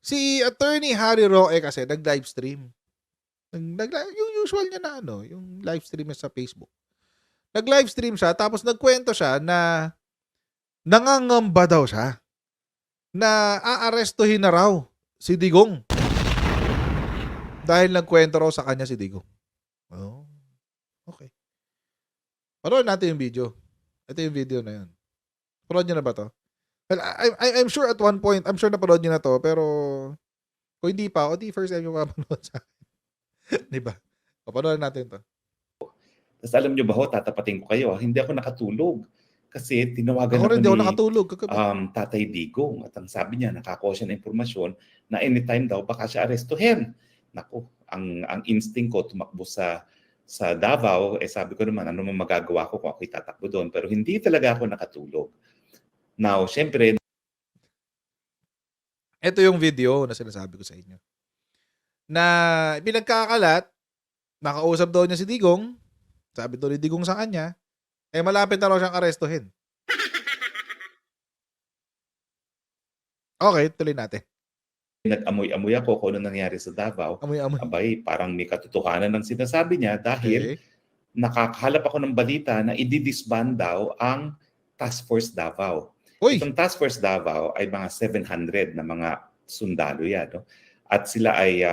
Si Attorney Harry Roque kasi nag-live stream. Yung usual niya na ano, yung live stream niya sa Facebook. Nag-live stream siya tapos nagkwento siya na nangangamba daw siya na aarestuhin na raw si Digong dahil nagkwento raw sa kanya si Digong. Oh, okay. Panoorin natin yung video. Ito yung video na yun. Panood niyo na ba to? Well, I'm sure at one point, I'm sure napanood niyo na to, pero kung hindi pa, o di first time yung mapanood sa akin. Diba? O, panoorin natin to. Tapos alam nyo ba ho, tatapatin ko kayo, hindi ako nakatulog. Kasi tinawagan Ako rin, di ako ako ni nakatulog kagabi. Tatay Digong. At ang sabi niya, nakakuha siya ng impormasyon na anytime daw baka siya arestuhin. Naku, ang instinct ko tumakbo sa Davao, sabi ko naman, ano man magagawa ko kung ako'y tatakbo doon. Pero hindi talaga ako nakatulog. Now, syempre, Ito yung video na sinasabi ko sa inyo. Na pinagkakalat, nakausap daw niya si Digong, sabi daw ni Digong sa kanya, malapit na raw siyang arestuhin. Okay, tuloy natin. nag-amoy-amoy ako kung ano nangyari sa Davao. Amoy-amoy. Abay, parang may katotohanan ng sinasabi niya dahil nakakahalap ako ng balita na i-disband daw ang Task Force Davao. Uy! Itong Task Force Davao ay mga 700 na mga sundalo yan. No? At sila ay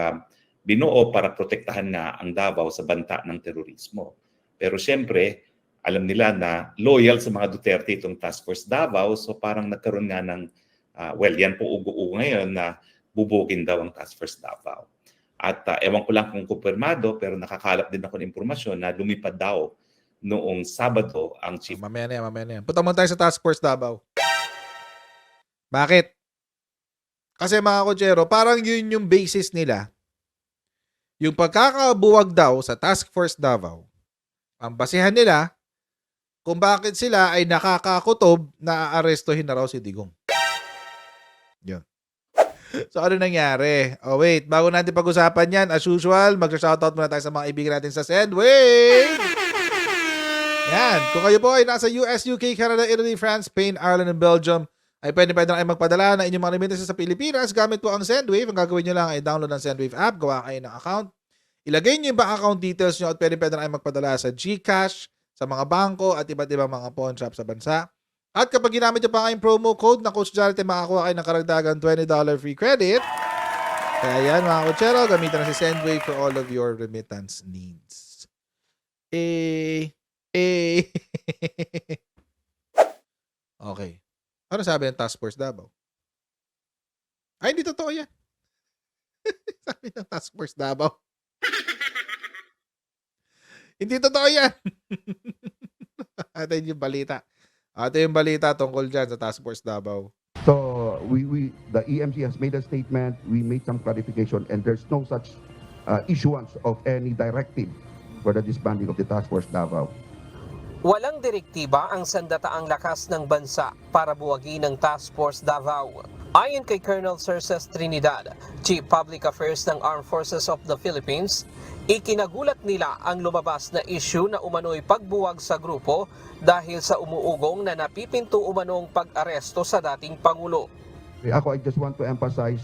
binuo para protektahan nga ang Davao sa banta ng terorismo. Pero siyempre, alam nila na loyal sa mga Duterte itong Task Force Davao, so parang nagkaroon nga ng, well, yan po ugo-ugo ngayon na bubugin daw ang Task Force Davao. At ewan ko lang kung kumpirmado, pero nakakalap din ako ng impormasyon na lumipad daw noong Sabado ang chief. Mamaya na yan. Punta mo tayo sa Task Force Davao. Bakit? Kasi mga kutsero, parang yun yung basis nila. Yung pagkakabuwag daw sa Task Force Davao, ang basihan nila kung bakit sila ay nakakakutob na aarestuhin na raw si Digong. Yun. So ano nangyari? Oh wait, bago natin pag-usapan yan, as usual, mag-shoutout muna tayo sa mga ibigan natin sa Sendwave! Yan, kung kayo po ay nasa US, UK, Canada, Italy, France, Spain, Ireland, and Belgium, ay pwede na kayo magpadala na inyong mga remittances sa Pilipinas gamit po ang Sendwave. Ang gagawin nyo lang ay download ang Sendwave app, gawa kayo ng account, ilagay nyo yung bank account details nyo at pwede na kayo magpadala sa GCash, sa mga bangko at iba't ibang mga pawn shop sa bansa. At kapag ginamit nyo pa kayong promo code na Coach Jarrett, makakuha kayo ng karagdagan $20 free credit. Kaya yan mga kutsero, gamitin na si Sendwave for all of your remittance needs. Okay. Ano sabi ng Task Force Davao? Ay, hindi totoo yan. Sabi ng Task Force Davao. Hindi totoo yan. Ito yung balita. Ito yung balita tungkol dyan sa Task Force Davao. So the EMC has made a statement, we made some clarification, and there's no such issuance of any directive for the disbanding of the Task Force Davao. Walang direktiba ang sandataang lakas ng bansa para buwagin ang Task Force Davao. Ayon kay Colonel Cerces Trinidad, Chief Public Affairs ng Armed Forces of the Philippines, ikinagulat nila ang lumabas na issue na umano'y pagbuwag sa grupo dahil sa umuugong na napipinto umanong pag-aresto sa dating Pangulo. Ako, I just want to emphasize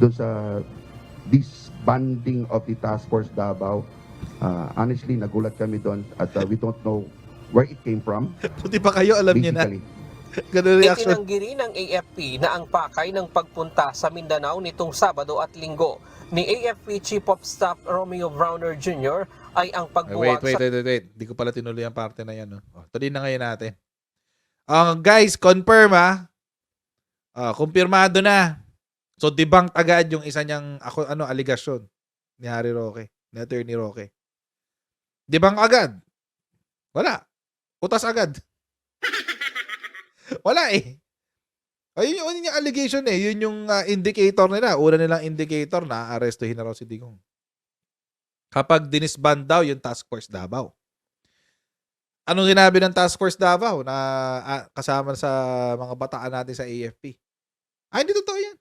doon sa disbanding of the Task Force Davao. Honestly, nagulat kami doon at we don't know where it came from. Buti pa kayo, alam niyo na. Ganun reaction. Itinanggi rin ng AFP na ang pakay ng pagpunta sa Mindanao nitong Sabado at Linggo ni AFP Chief of Staff Romeo Browner Jr. ay ang pagbuwag Wait. Hindi ko pala tinuloy ang parte na yan. No? Tuloy na ngayon natin. Guys, confirm kumpirmado na. So, debunked agad yung isa niyang aligasyon ni Harry Roque, ni Attorney Roque. Debunk agad. Wala. Utas agad. Wala eh. Ayun yung allegation eh. Yun yung indicator nila. Una nilang indicator na arestuhin na raw si Digong. Kapag dinisband daw yung Task Force Davao. Anong sinabi ng Task Force Davao na kasama sa mga bataan natin sa AFP? Hindi totoo yan.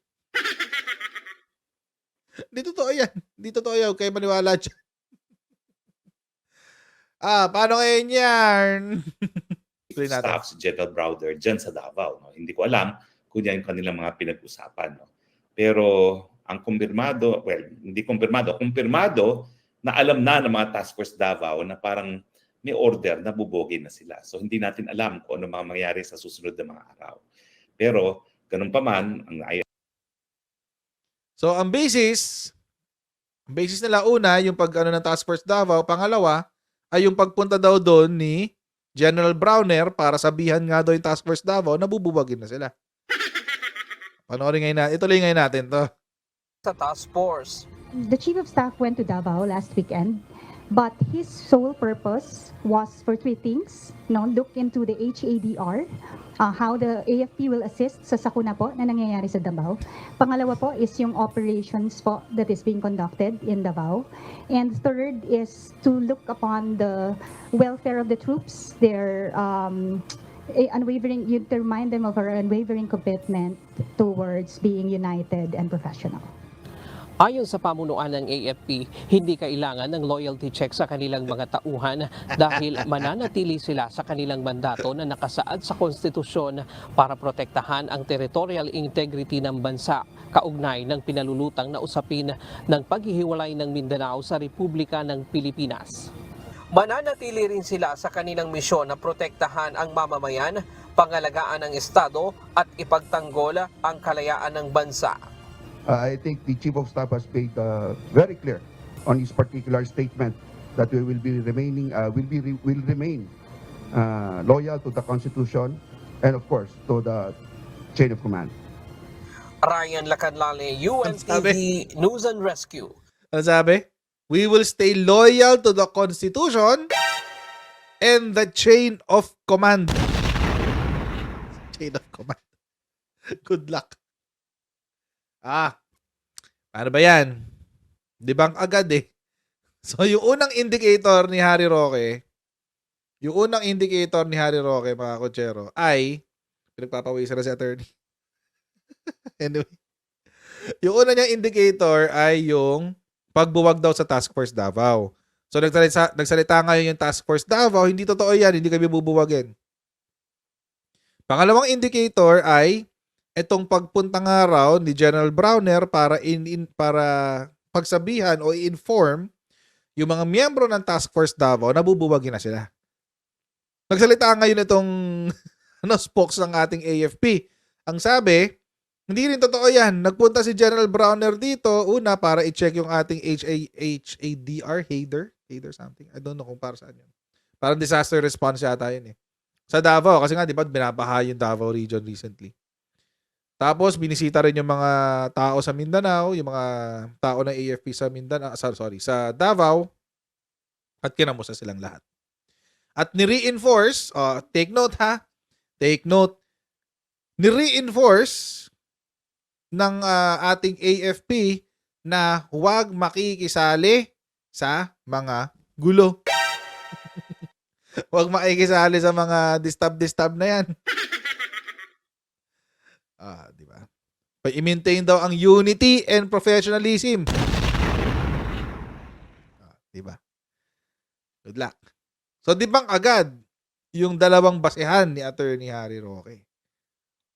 Hindi totoo yan. Kayo maniwala dyan. Paano ngayon yan? Staff si General Browder dyan sa Davao. No? Hindi ko alam kung yan yung kanilang mga pinag-usapan. No? Pero ang kumpirmado, well, hindi kumpirmado na alam na ng mga Task Force Davao na parang may order na bubogin na sila. So hindi natin alam kung ano mga mangyari sa susunod na mga araw. Pero ganun pa man, So ang basis nila una, yung pag-ano ng Task Force Davao, pangalawa ay yung pagpunta daw doon ni General Browner para sabihan nga daw yung Task Force Davao na bububagin na sila. Panoorin ngayon natin. Ituloy ngayon natin to. Sa task force, The Chief of Staff went to Davao last weekend, but his sole purpose was for three things. No, look into the HADR, how the AFP will assist sa sakuna po na nangyayari sa Davao. Pangalawa po is yung operations po that is being conducted in Davao. And third is to look upon the welfare of the troops, their unwavering, to remind them of our unwavering commitment towards being united and professional. ayon sa pamunuan ng AFP, hindi kailangan ng loyalty check sa kanilang mga tauhan dahil mananatili sila sa kanilang mandato na nakasaad sa konstitusyon para protektahan ang territorial integrity ng bansa kaugnay ng pinalulutang na usapin ng paghihiwalay ng Mindanao sa Republika ng Pilipinas. Mananatili rin sila sa kanilang misyon na protektahan ang mamamayan, pangalagaan ng Estado at ipagtanggol ang kalayaan ng bansa. I think the Chief of Staff has made very clear on his particular statement that we will be remaining, will remain loyal to the Constitution and of course to the chain of command. Ryan Lacanlale, UNTV News and Rescue. Ano sabi? We will stay loyal to the Constitution and the chain of command. Chain of command. Good luck. Ano ba yan? Debunk agad eh. So, yung unang indicator ni Harry Roque, mga kotsero, ay, pinagpapawisan na si attorney. Anyway, yung una niyang indicator ay yung pagbuwag daw sa Task Force Davao. So, nagsalita ngayon yung Task Force Davao, hindi totoo yan, hindi kami bubuwagin. Pangalawang indicator ay itong pagpunta nga raw ni General Browner para pagsabihan o i-inform yung mga miyembro ng Task Force Davao na bubuwagin na sila. Nagsalita ngayon itong spokes ng ating AFP. Ang sabi, hindi rin totoo yan. Nagpunta si General Browner dito una para i-check yung ating HADR something. I don't know kung para saan yun. Parang disaster response yata yun eh. Sa Davao, kasi nga di ba binabaha yung Davao region recently. Tapos, binisita rin yung mga tao sa Mindanao, yung mga tao ng AFP sa Mindanao, sa Davao, at kinamusta silang lahat. At ni-reinforce, take note, ni-reinforce ng ating AFP na huwag makikisali sa mga gulo. Huwag makikisali sa mga distab na yan. Di ba? I-maintain daw ang unity and professionalism. Di ba? Good luck. So, debunk agad yung dalawang basehan ni Attorney Harry Roque.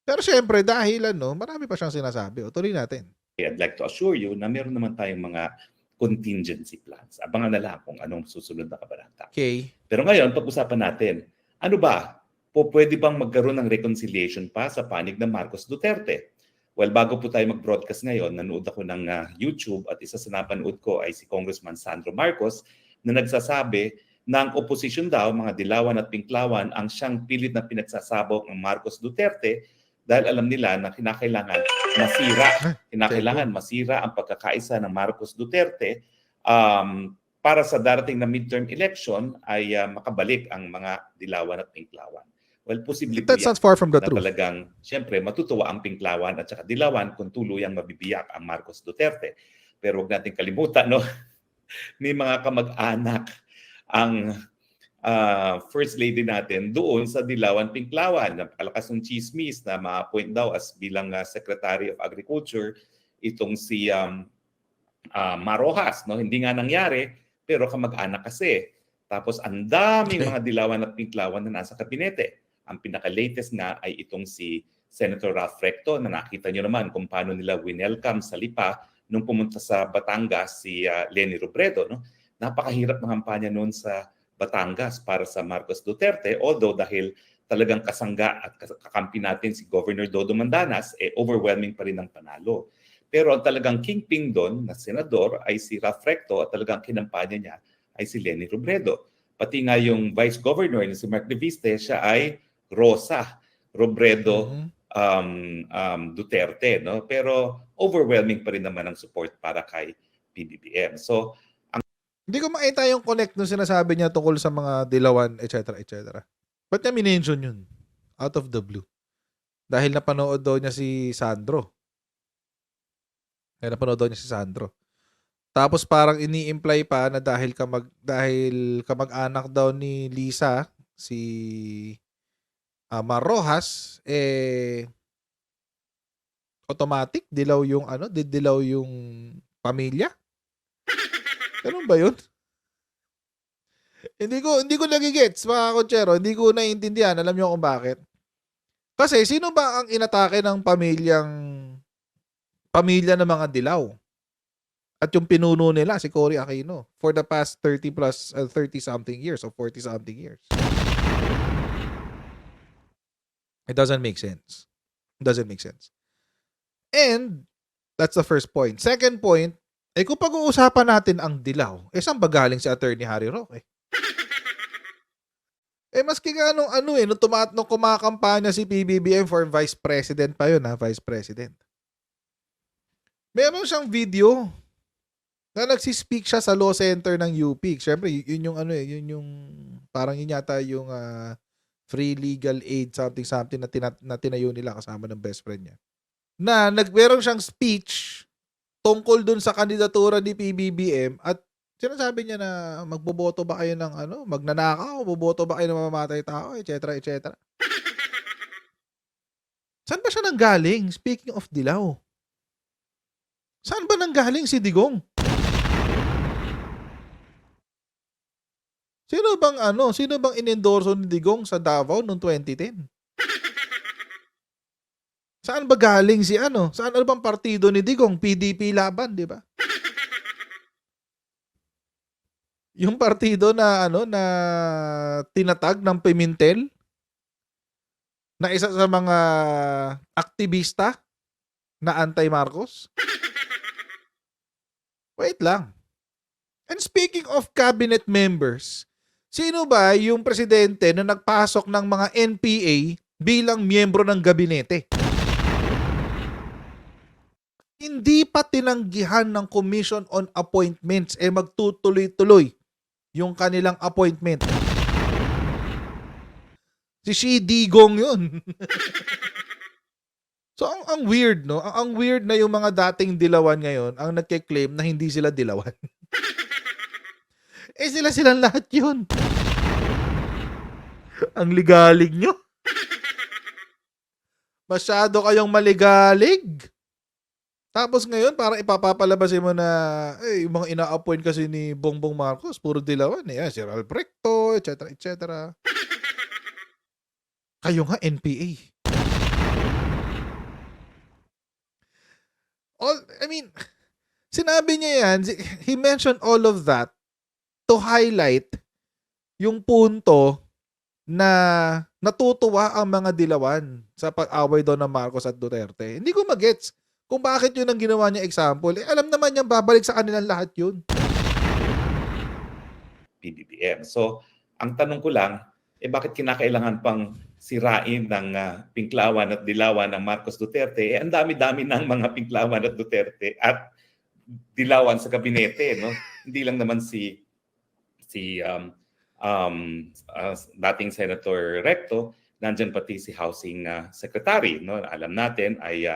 Pero syempre, dahil marami pa siyang sinasabi. Tuloy natin. I'd like to assure you na meron naman tayong mga contingency plans. Abangan na lang kung anong susunod na kabanata. Okay. Pero ngayon, pag-usapan natin, ano ba? Pwede bang magkaroon ng reconciliation pa sa panig ng Marcos Duterte? Well, bago po tayo mag-broadcast ngayon, nanood ako ng YouTube at isa sa napanood ko ay si Congressman Sandro Marcos na nagsasabi na ang opposition daw, mga dilawan at pinklawan, ang siyang pilit na pinagsasabog ng Marcos Duterte dahil alam nila na kinakailangan masira ang pagkakaisa ng Marcos Duterte para sa darating na midterm election ay makabalik ang mga dilawan at pinklawan. Well, posible po That's not far from the na truth. talagang, siyempre, matutuwa ang pinklawan at saka dilawan kung tuluyang mabibiyak ang Marcos Duterte. Pero huwag natin kalimutan, may mga kamag-anak ang First Lady natin doon sa dilawan pinklawan. Napakalakas ng chismis na ma-appoint daw as bilang Secretary of Agriculture itong si Marojas. Hindi nga nangyari, pero kamag-anak kasi. Tapos ang daming mga dilawan at pinklawan na nasa kabinete. Ang pinaka-latest nga ay itong si Senator Ralph Recto na nakita nyo naman kung paano nila winelcome sa Lipa nung pumunta sa Batangas si Leni Robredo. No? Napakahirap ng kampanya noon sa Batangas para sa Marcos Duterte, although dahil talagang kasangga at kakampi natin si Governor Dodo Mandanas, overwhelming pa rin ang panalo. Pero ang talagang kingpin doon na senador ay si Ralph Recto at talagang kinampanya niya ay si Leni Robredo. Pati nga yung Vice Governor na si Mark De Viste, siya ay Rosa Robredo Duterte. No? Pero overwhelming pa rin naman ang support para kay PBBM. So, Hindi ko makita yung connect nung sinasabi niya tungkol sa mga dilawan, etc. etc. Ba't niya minention yun? Out of the blue. Dahil napanood daw niya si Sandro. Tapos parang ini-imply pa na dahil kamag-anak daw ni Lisa, si Mar Rojas, automatic dilaw yung pamilya. Ganun ba yun? Hindi ko nagigets, mga kotsero. Hindi ko naiintindihan. Alam niyo kung bakit? Kasi sino ba ang inatake ng pamilya ng mga dilaw? At yung pinuno nila, si Cory Aquino, for the past 30-something years or 40-something years. It doesn't make sense. And, that's the first point. Second point, kung pag-uusapan natin ang dilaw, saan ba galing si Attorney Harry Roque? Maski nga nung kumakampanya si PBBM for Vice President pa yun, Vice President. Meron siyang video na nagsispeak siya sa law center ng UP. Siyempre, yun yung parang yun yata yung free legal aid something na tinayo nila kasama ng best friend niya. Na meron siyang speech tungkol dun sa kandidatura ni PBBM at sinasabi niya na magboboto ba kayo ng magnanakaw, boboto ba kayo ng mamamatay tao, etc. Saan ba siya nanggaling? Speaking of dilaw. Saan ba nanggaling si Digong? Sino bang inendorso ni Digong sa Davao noong 2010? Saan ba galing si Saan bang partido ni Digong? PDP laban, di ba? Yung partido na na tinatag ng Pimentel na isa sa mga aktivista na anti-Marcos. Wait lang. And speaking of cabinet members, sino ba yung presidente na nagpasok ng mga NPA bilang miyembro ng gabinete? Hindi pa tinanggihan ng Commission on Appointments magtutuloy-tuloy yung kanilang appointment. Si Digong yun. So ang weird, no? Ang weird na yung mga dating dilawan ngayon ang nagke-claim na hindi sila dilawan. Silang lahat yun. Ang ligalig nyo. Masyado kayong maligalig. Tapos ngayon, parang ipapapalabasin mo na, yung mga ina-appoint kasi ni Bongbong Marcos, puro dilawan. Si Ralph Recto, etc. Kayo nga, NPA. Sinabi niya yan, he mentioned all of that to highlight yung punto na natutuwa ang mga dilawan sa pag-away daw ng Marcos at Duterte. Hindi ko magets kung bakit yun ang ginawa niya example. Alam naman niyang babalik sa kanilang lahat yun. PBBM. So, ang tanong ko lang, bakit kinakailangan pang sirain ng pinklawan at dilawan ng Marcos Duterte? Ang dami-dami ng mga pinklawan at Duterte at dilawan sa kabinete, no? Hindi lang naman si dating Senator Recto, nandyan pati si Housing Secretary, no? Alam natin ay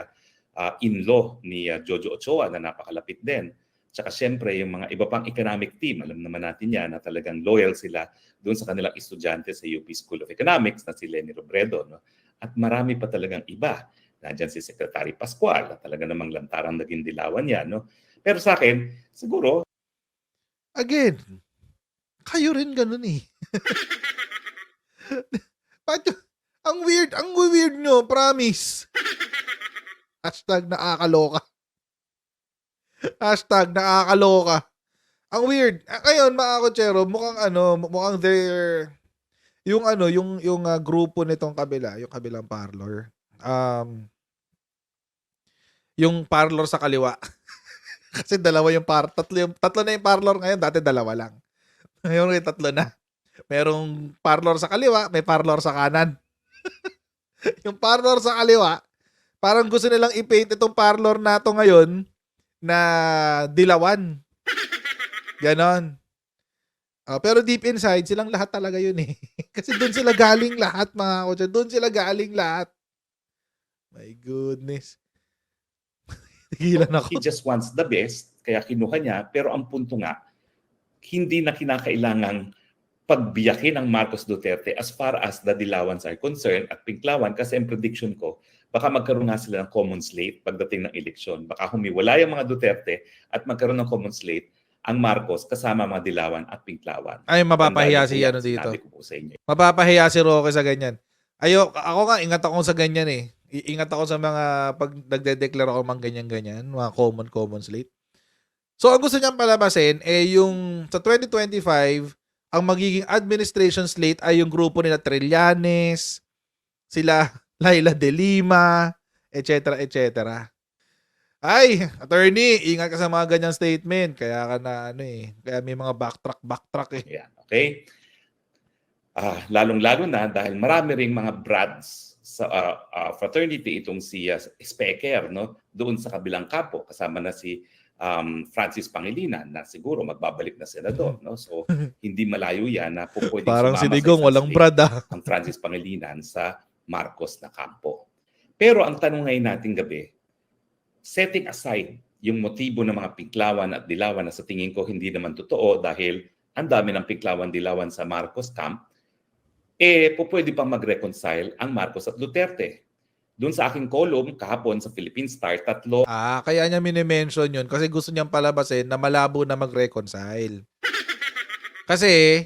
in-law ni Jojo Ochoa na napakalapit din. Tsaka siyempre yung mga iba pang economic team, alam naman natin yan na talagang loyal sila doon sa kanilang estudyante sa UP School of Economics na si Leni Robredo. No? At marami pa talagang iba. Nandiyan si Secretary Pascual na talaga namang lantarang naging dilawan yan. No? Pero sa akin, siguro... Again, kayo rin ganun eh. Ang weird nyo, promise. Hashtag nakakaloka. Hashtag nakakaloka. Ang weird. Ngayon, mga kotsero, mukhang yung grupo nitong kabila, yung kabilang parlor. Yung parlor sa kaliwa. Kasi tatlo na yung parlor ngayon, dati dalawa lang. Ngayon tatlo na. Merong parlor sa kaliwa, may parlor sa kanan. Yung parlor sa kaliwa, parang gusto nilang i-paint itong parlor na to ngayon na dilawan. Ganon. Pero deep inside, silang lahat talaga yun eh. Kasi doon sila galing lahat, mga kotse. Doon sila galing lahat. My goodness. Tigilan ako. He just wants the best, kaya kinuha niya. Pero ang punto nga, hindi na kinakailangang pagbiyakin ang Marcos Duterte as far as the Dilawans are concerned at Pinklawan, kasi ang prediction ko, baka magkaroon nga sila ng common slate pagdating ng eleksyon. Baka humiwala yung mga Duterte at magkaroon ng common slate ang Marcos kasama mga Dilawan at Pinklawan. Ay, mapapahiya si Tandaan niyo po yan, dito. sinabi ko po sa inyo. Mapapahiya si Roque sa ganyan. Ako nga, ingat ako sa ganyan eh. Ingat ako sa mga pag nagde-declare ako mga ganyan-ganyan, mga common slate. So, ang gusto niyang palabasin yung sa 2025, ang magiging administration slate ay yung grupo nila Trillanes, sila Laila De Lima, etc. Ay, attorney, ingat ka sa mga ganyang statement. Kaya ka na kaya may mga backtrack eh. Yan, okay? Lalong-lalo na dahil marami ring mga brads sa fraternity itong si Specker, no? Doon sa kabilang kampo, kasama na si Francis Pangilinan na siguro magbabalik na senador, no? So hindi malayo yan na pwedeng Parang sumama si sa Digong isang walang slate brad ang Francis Pangilinan sa Marcos na kampo. Pero ang tanong ngayon nating gabi, setting aside yung motibo ng mga Pinklawan at Dilawan na sa tingin ko hindi naman totoo dahil ang dami ng Pinklawan Dilawan sa Marcos camp, pwede pang mag-reconcile ang Marcos at Duterte. Doon sa aking column kahapon sa Philippine Star, 3 kaya niya minimension yun kasi gusto niyang palabasin na malabo na mag-reconcile. Kasi,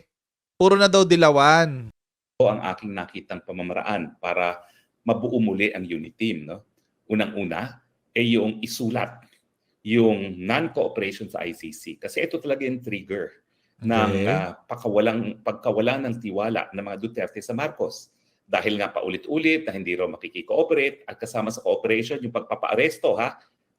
puro na daw Dilawan. ang aking nakitang pamamaraan para mabuo muli ang unit team. No? Unang-una, yung isulat yung non-cooperation sa ICC. Kasi ito talaga yung trigger ng pagkawalan ng tiwala ng mga Duterte sa Marcos. Dahil nga paulit-ulit na hindi raw makikikooperate at kasama sa cooperation yung pagpapaaresto.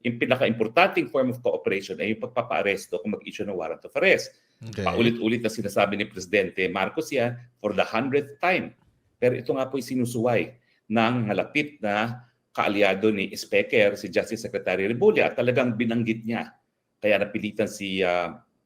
Yung pinaka-importanting form of cooperation ay yung pagpapaaresto kung mag-issue ng warrant of arrest. Okay. Paulit-ulit na sinasabi ni Presidente Marcos yan for the 100th time. Pero ito nga po yung sinusuway ng malapit na kaalyado ni Specker, si Justice Secretary Rebulla, at talagang binanggit niya. Kaya napilitan si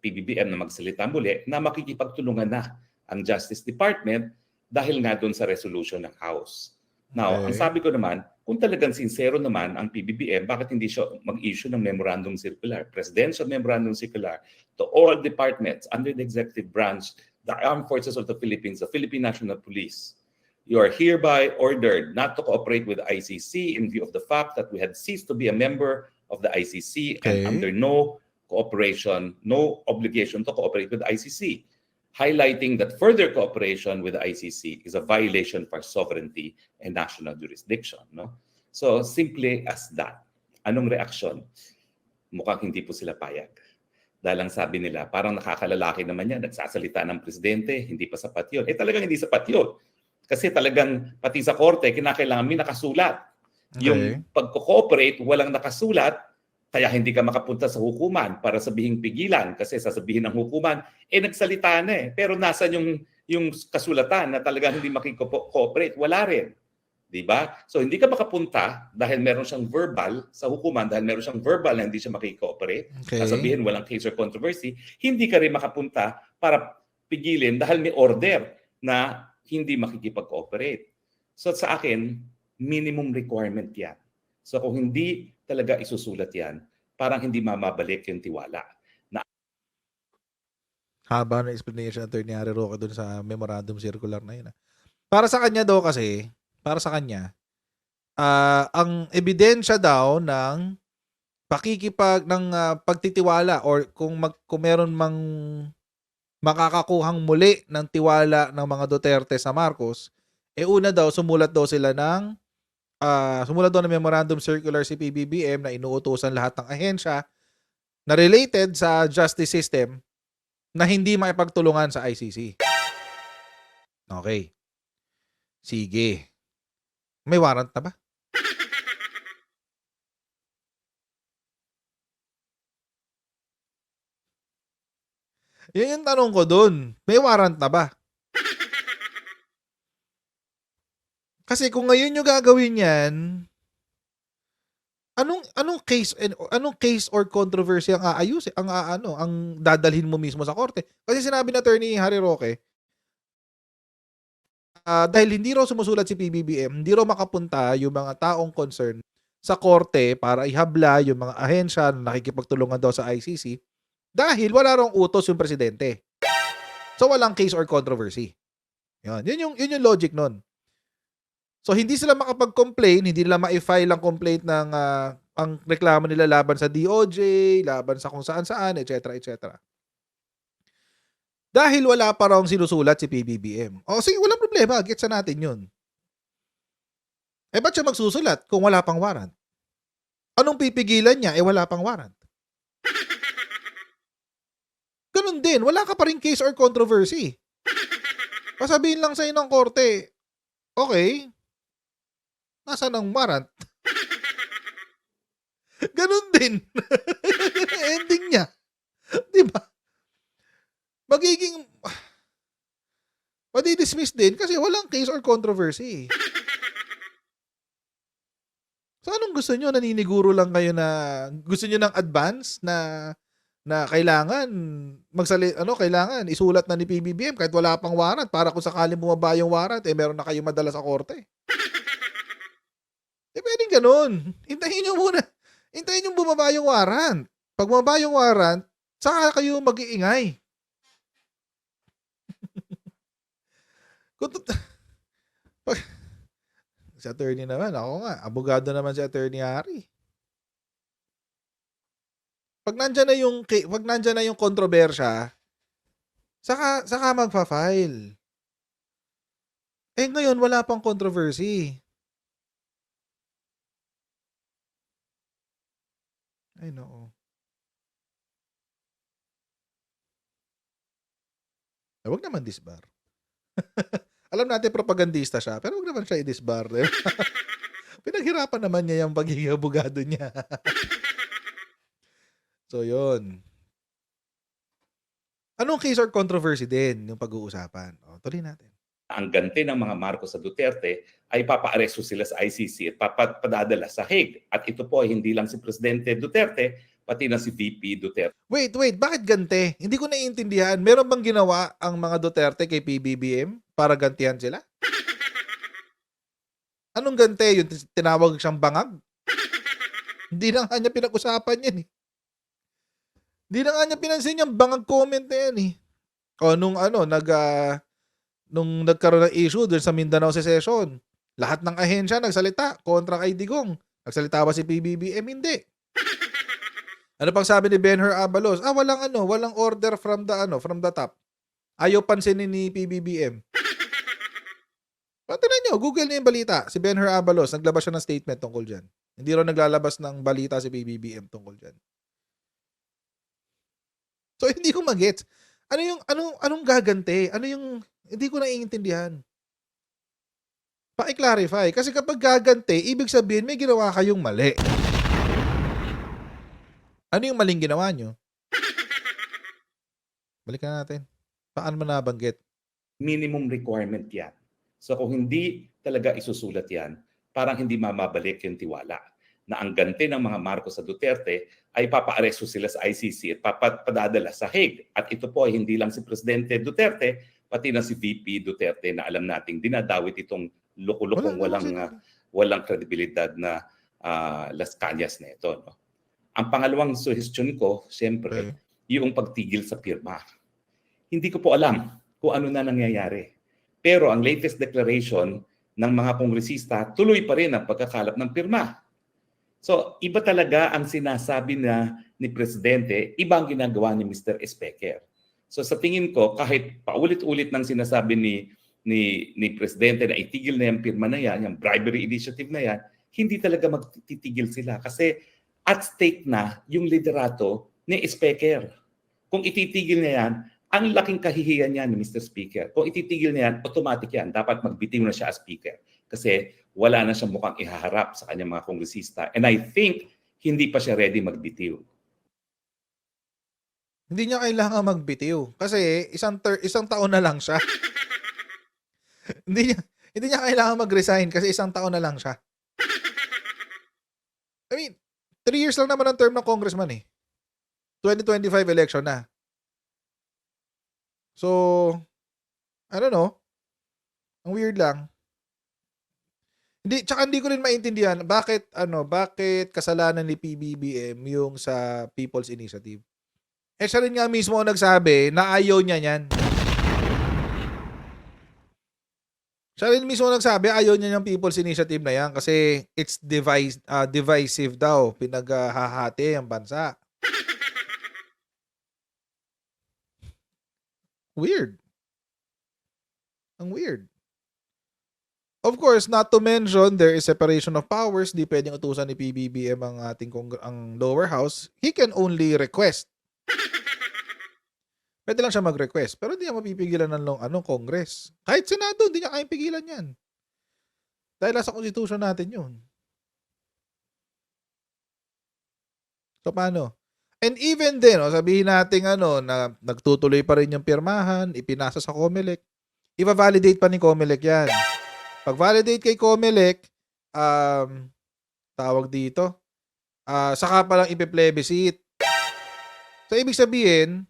PBBM na magsalita muli na makikipagtulungan na ang Justice Department dahil nga doon sa resolution ng House. Now, ang sabi ko naman, kung talagang sincero naman ang PBBM, bakit hindi siya mag-issue ng memorandum circular, presidential memorandum circular to all departments under the executive branch, the Armed Forces of the Philippines, the Philippine National Police. You are hereby ordered not to cooperate with the ICC in view of the fact that we had ceased to be a member of the ICC and under no cooperation, no obligation to cooperate with the ICC. Highlighting that further cooperation with the ICC is a violation of our sovereignty and national jurisdiction. No? So, simply as that. Anong reaksyon? Mukhang hindi po sila payag. Dahil ang sabi nila, parang nakakalalaki naman yan, nagsasalita ng presidente, hindi pa sapat yun. Talagang hindi sapat yun. Kasi talagang pati sa korte, kinakailangan may nakasulat. Okay. Yung pagko-cooperate, walang nakasulat, kaya hindi ka makapunta sa hukuman para sabihing pigilan kasi sasabihin ng hukuman, nagsalita na pero nasan yung kasulatan na talagang hindi makiko-cooperate? Wala rin. Diba? So hindi ka makapunta dahil meron siyang verbal sa hukuman, dahil meron siyang verbal na hindi siya makiko-cooperate, sasabihin walang case or controversy, hindi ka rin makapunta para pigilin dahil may order na hindi makikipag-cooperate. So sa akin, minimum requirement yan. So kung hindi talaga isusulat yan, parang hindi mamabalik yung tiwala. Haba na explanation Attorney Harry Roque dun sa memorandum circular na yun. Para sa kanya daw kasi, ang ebidensya daw ng pagtitiwala or kung meron mang makakakuhang muli ng tiwala ng mga Duterte sa Marcos, Una daw, sumulat daw ng memorandum circular si PBBM na inuutusan lahat ng ahensya na related sa justice system na hindi makipagtulungan sa ICC. Okay. Sige. May warrant na ba? Yun yung tanong ko dun. May warrant na ba? Kasi kung ngayon yung gagawin yan, anong case or controversy ang aayusin, ang dadalhin mo mismo sa korte? Kasi sinabi ni Attorney Harry Roque, dahil hindi raw sumusulat si PBBM, hindi raw makapunta yung mga taong concern sa korte para ihabla yung mga ahensya na nakikipagtulungan daw sa ICC dahil wala raw utos yung presidente. So walang case or controversy. Yun yung logic nun. So hindi sila makapag-complain, hindi nila ma-file ang complaint ng ang reklamo nila laban sa DOJ, laban sa kung saan-saan, etc. etc. Dahil wala pa raw sinusulat si PBBM. O sige, walang problema, gets na natin yun. Ba't siya magsusulat kung wala pang warrant? Anong pipigilan niya? Wala pang warrant. Ganun din, wala ka pa rin case or controversy. Pasabihin lang sa'yo ng korte, okay, nasaan ang warrant? Ganun din. Ending niya. Diba? Magiging madi-dismiss din kasi walang case or controversy. So anong gusto nyo? Naniniguro lang kayo na gusto nyo ng advance na kailangan kailangan isulat na ni PBBM kahit wala pang warrant para kung sakaling bumaba yung warrant, meron na kayo madala sa korte. Pwedeng ganun. Hintayin nyo muna. Hintayin nyo bumaba yung warrant. Pag bumaba yung warrant, saka kayo mag-iingay. Si attorney naman, ako nga, abogado naman si Attorney Harry. Pag nandyan na yung kontrobersya, saka magfa-file. Ngayon wala pang controversy. Ay no. Wag naman disbar. Alam natin propagandista siya, pero wag naman siya i-disbar. Pinaghirapan naman niya yung pagiging abogado niya. So, yun. Anong case or controversy din yung pag-uusapan? Tuloy natin. Ang ganti ng mga Marcos sa Duterte ay papaaresto sila sa ICC at papadadala sa Hague. At ito po ay hindi lang si Presidente Duterte, pati na si VP Duterte. Wait, bakit ganti? Hindi ko naiintindihan. Meron bang ginawa ang mga Duterte kay PBBM para gantihan sila? Anong ganti? Yung tinawag siyang bangag? Hindi na nga niya pinag-usapan yan eh. Hindi na nga niya pinansin yung bangag comment na yan eh. Nung nagkaroon ng issue dun sa Mindanao Secession, lahat ng ahensya nagsalita kontra kay Digong. Nagsalita ba si PBBM? Hindi. Ano pang sabi ni Benher Abalos? Walang order from the top. Ayaw pansinin ni PBBM. Tingnan nyo, Google niyo yung balita. Si Benher Abalos, naglabas siya ng statement tungkol dyan. Hindi raw naglalabas ng balita si PBBM tungkol dyan. So, hindi ko mag-gets. Anong gagante? Hindi ko naiintindihan. Pa-clarify. Kasi kapag gagante, ibig sabihin may ginawa kayong mali. Ano yung maling ginawa nyo? Balikan natin. Paano mo nabanggit? Minimum requirement yan. So kung hindi talaga isusulat yan, parang hindi mamabalik yung tiwala na ang ganti ng mga Marcos sa Duterte ay papaaresto sila sa ICC at papadadala sa Hague. At ito po ay hindi lang si Presidente Duterte, pati na si VP Duterte na alam nating dinadawit itong loko-lokong walang kredibilidad na Las Cañas na ito. No? Ang pangalawang suggestion ko, siyempre, yung pagtigil sa pirma. Hindi ko po alam kung ano na nangyayari. Pero ang latest declaration ng mga kongresista, tuloy pa rin ang pagkakalap ng pirma. So, iba talaga ang sinasabi ni Presidente, iba ang ginagawa ni Mr. Specker. So, sa tingin ko, kahit paulit-ulit ng sinasabi ni Presidente na itigil na yung pirma na yan, yung bribery initiative na yan, hindi talaga magtitigil sila kasi at stake na yung liderato ni Speaker. Kung ititigil na yan, ang laking kahihiyan niya ni Mr. Speaker. Kung ititigil na yan, automatic yan. Dapat magbitiw na siya as Speaker. Kasi wala na siyang mukhang ihaharap sa kanyang mga kongresista. And I think hindi pa siya ready magbitiw. Hindi niya kailangan magbitiw. Kasi isang taon na lang siya. hindi niya kailangan mag-resign kasi isang taon na lang siya. I mean, 3 years lang naman ang term ng congressman eh. 2025 election na. So, I don't know. Ang weird lang. Tsaka hindi ko rin maintindihan bakit kasalanan ni PBBM yung sa People's Initiative. Siya rin nga mismo ang nagsabi na ayaw niya yan. Siya rin mismo nagsabi, ayaw niya yung People's Initiative na yan kasi it's divisive daw. Pinaghahati ang bansa. Weird. Ang weird. Of course, not to mention, there is separation of powers. Di pwedeng utusan ni PBBM ang ang lower house. He can only request. Pwede lang siya mag-request. Pero hindi niya mapipigilan ng Congress. Kahit Senado, hindi niya kayang pigilan yan. Dahil nasa Constitution natin yun. So, paano? And even then, sabihin natin na nagtutuloy pa rin yung pirmahan, ipinasa sa COMELEC, i-validate pa ni COMELEC yan. Pag validate kay COMELEC, tawag dito, saka pa lang ipe-plebiscite. So, ibig sabihin,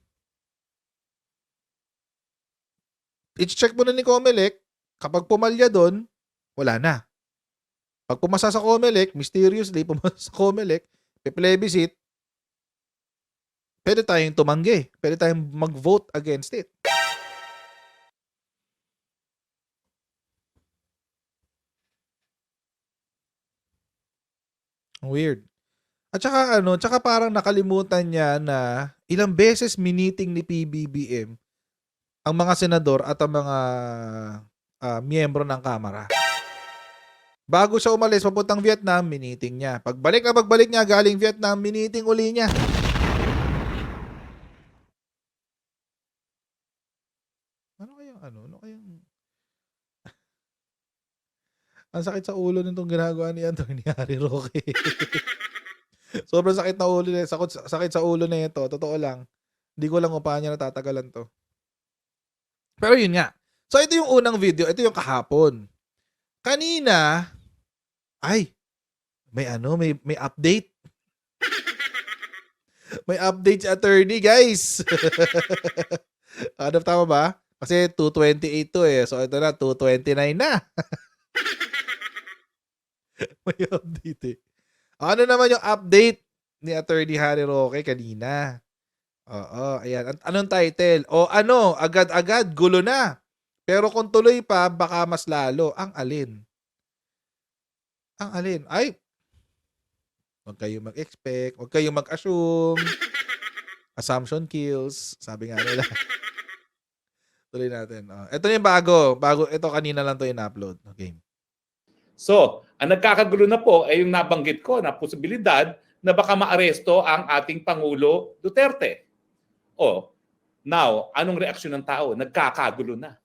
i-check mo na ni COMELEC, kapag pumalya doon, wala na. Pag pumasa sa COMELEC, mysteriously pumasa sa COMELEC, ipe-plebiscite, pwede tayong tumanggi. Pwede tayong mag-vote against it. Weird. At saka parang nakalimutan niya na ilang beses miniting ni PBBM ang mga senador at ang mga miyembro ng Kamara. Bago siya umalis papuntang Vietnam, miniting niya. Pagbalik niya galing Vietnam, miniting uli niya. Ano kayang ang sakit sa ulo nitong ginagawa ni Atty. Harry Roque. Sobrang sakit na ulo na, sakit sa ulo na ito. Totoo lang. Hindi ko lang kung paano niya natatagalan to. Pero yun nga. So ito yung unang video, ito yung kahapon. Kanina, may update. May update si attorney, guys. Tama ba? Kasi 228 to eh. So ito na, 229 na. May update eh. Ano naman yung update ni Atty. Harry Roque kanina? Oo, ayan. Anong title? Agad-agad, gulo na. Pero kung tuloy pa, baka mas lalo. Ang alin? Ay, huwag kayong mag-expect, huwag kayong mag-assume. Assumption kills, sabi nga nila. Tuloy natin. Ito yung bago. Ito kanina lang to in-upload. Okay. So, ang nagkakagulo na po ay yung nabanggit ko na posibilidad na baka maaresto ang ating Pangulo Duterte. Now, anong reaksyon ng tao? Nagkakagulo na.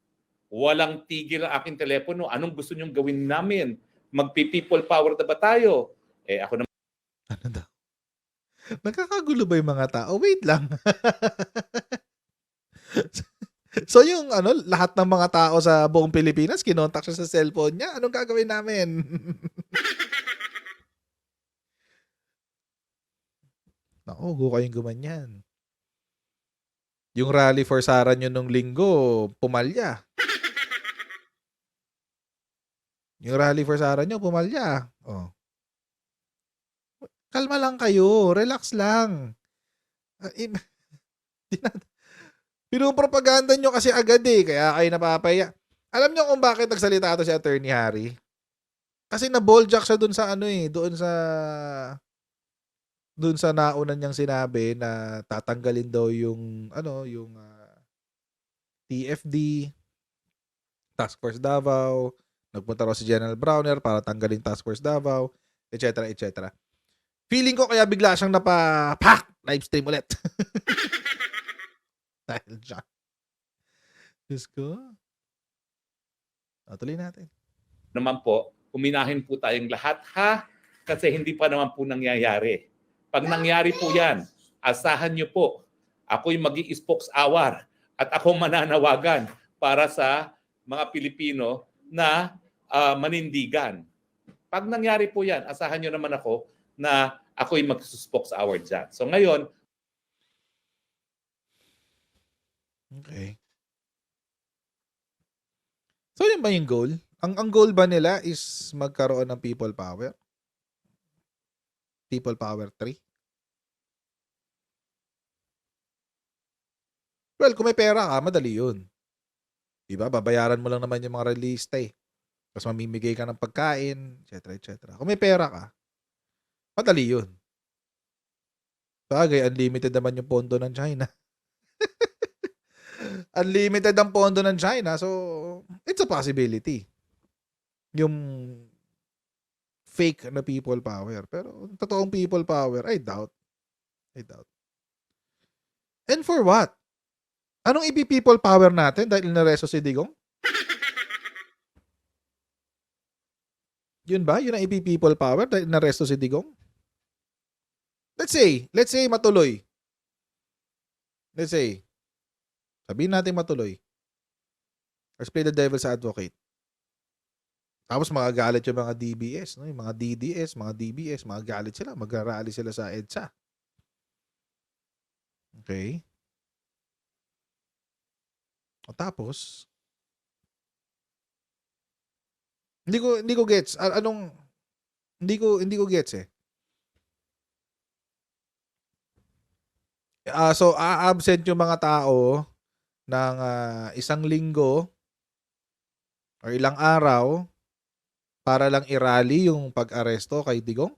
Walang tigil ang aking telepono. Anong gusto nyong gawin namin? Magpi-people power na ba tayo? Ako naman. Ano daw? Nagkakagulo ba yung mga tao? Wait lang. So yung lahat ng mga tao sa buong Pilipinas, kinontak siya sa cellphone niya. Anong gagawin namin? Naku, huwag kayong gumanyan. Yung rally for Sara nyo nung linggo, pumalya. Yung rally for Sara nyo, pumalya. Kalma lang kayo. Relax lang. Pinupropaganda nyo kasi agad eh. Kaya kayo napapaya. Alam nyo kung bakit nagsalita ito si Atty. Harry? Kasi na-balljack siya dun sa doon sa nauna niyang sinabi na tatanggalin daw yung TFD, Task Force Davao, nagpunta raw si General Browner para tanggalin Task Force Davao, etc. etc. Feeling ko kaya bigla siyang live stream ulit. Dahil siya. Diyos ko. Tuloy natin. Naman po, uminahin po tayong lahat ha, kasi hindi pa naman po nangyayari. Pag nangyari po yan, asahan niyo po, ako'y mag-i-spokesawar at ako mananawagan para sa mga Pilipino na manindigan. Pag nangyari po yan, asahan niyo naman ako na ako'y mag-spokesawar dyan. So ngayon, Okay. So, yun ba yung goal? Ang goal ba nila is magkaroon ng people power? People power 3? Well, kung may pera ka, madali yun. Diba? Babayaran mo lang naman yung mga relista eh. Tapos mamimigay ka ng pagkain, etc. etc. Kung may pera ka, madali yun. Bagay, unlimited naman yung pondo ng China. Unlimited ang pondo ng China. So, it's a possibility. Yung fake na people power. Pero, totoong people power, I doubt. And for what? Anong ipi-people power natin dahil nareso si Digong? Yun ba? Yun ang ipi-people power dahil nareso si Digong? Let's say matuloy. Let's say, sabihin natin matuloy. Let's play the devil's advocate. Tapos magagalit yung mga DBS, no? Yung mga DDS, mga DBS, magagalit sila, magrarally sila sa EDSA. Okay? O tapos, hindi ko gets. Hindi ko gets eh. So, absent yung mga tao ng isang linggo or ilang araw para lang i-rally yung pag-aresto kay Digong?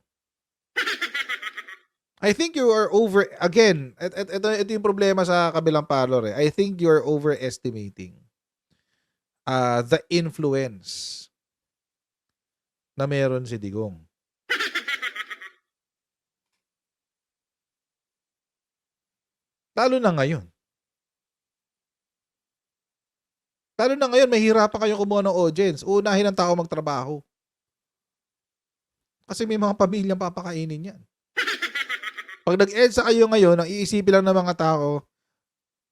I think you are again, ito yung problema sa kabilang parlor eh. I think you are overestimating the influence na meron si Digong. Lalo na ngayon. Mahirapan kayo kumuha ng audience. Unahin ang tao magtrabaho. Kasi may mga pamilyang papakainin yan. Pag nag-EDSA kayo ngayon, ang iisipin lang ng mga tao,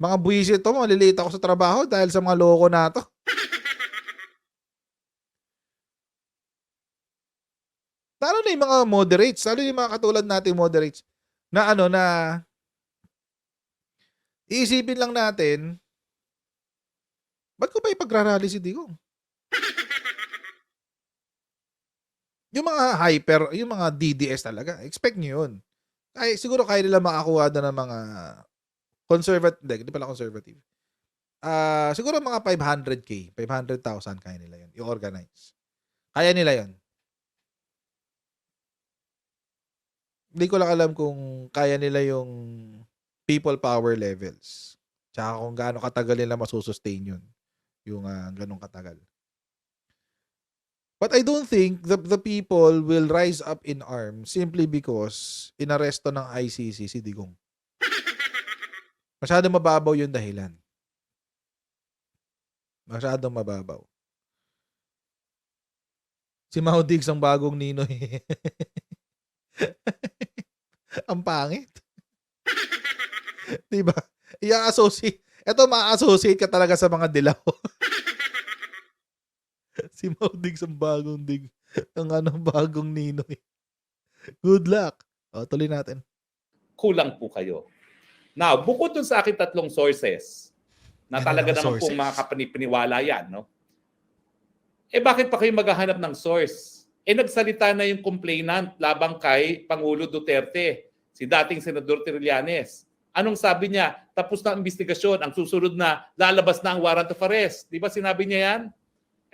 mga buwisit to, malilate ako sa trabaho dahil sa mga loko na to. Lalo na yung mga moderates, lalo yung mga katulad nating moderates, na iisipin lang natin, ba't ko pa ipagrarally si Digong? Yung mga yung mga DDS talaga, expect nyo yun. Siguro kaya nila makakuha na ng mga hindi pala conservative. Siguro mga 500,000, 500,000 kaya nila yun, i-organize. Kaya nila yun. Hindi ko lang alam kung kaya nila yung people power levels. Tsaka kung gaano katagal nila masusustain yun. Yung ganong katagal. But I don't think the people will rise up in arms simply because inaresto ng ICC si Digong. Masyadong mababaw yung dahilan. Masyadong mababaw. Si Mau Diggs ang bagong Ninoy. Ang pangit. Diba? Ito ma-associate ka talaga sa mga dilaw. Si Mau Diggs ang bagong Dig. Ang bagong Ninoy. Good luck. Tuloy natin. kulang po kayo. Now, bukod dun sa akin tatlong sources, na talaga naman pong mga kapanipaniwala yan, no? Bakit pa kayo maghahanap ng source? Nagsalita na yung complainant labang kay Pangulo Duterte, si dating Senador Trillanes. Anong sabi niya? Tapos na ang investigasyon, ang susunod na lalabas na ang warrant of arrest. Di ba sinabi niya yan?